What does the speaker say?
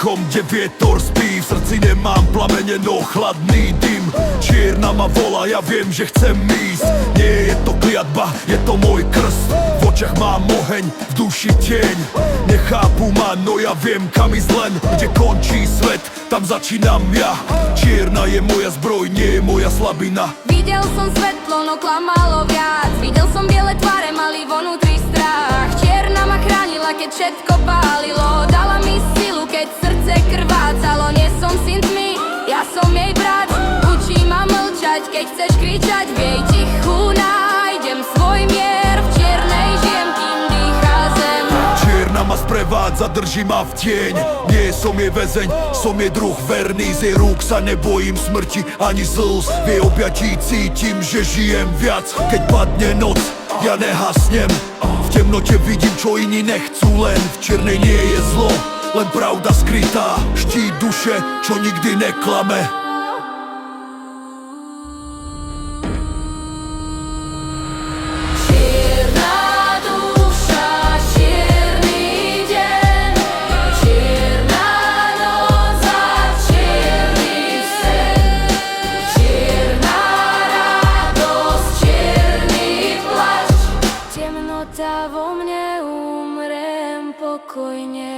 tichom, kde vietor spí. V srdci nemám plamene, no chladný dym. Čierna ma volá, ja viem, že chcem ísť. Nie je to kliatba, je to môj krst. V očiach mám oheň, v duši tieň. Nechápu ma, no ja viem, kam ísť len. Kde končí svet, tam začínam ja. Čierna je moja zbroj, nie je moja slabina. Videl som svetlo, no klamalo viac. Videl som biele tváre, mali vonútri strach. Čierna ma chránila, keď všetko pálilo. Dala mi silu, keď srdce krvácalo. Nie som syn tmy, ja som jej brat. Učí ma mlčať, keď chceš kričať. V jej tichu nájdem svoj mier. V čiernej žijem, kým dýchá zem. Čierna ma sprevádza, drží ma v tieň. Nie som jej väzeň, som jej druh verný. Z jej rúk sa nebojím smrti ani slz. V jej objatí cítim, že žijem viac. Keď padne noc, ja nehasnem. V temnote vidím, čo iní nechcú len. V čiernej nie je zlo, len pravda skrytá. Štít duše, čo nikdy neklame. Temnota vo mne, umrem pokojne.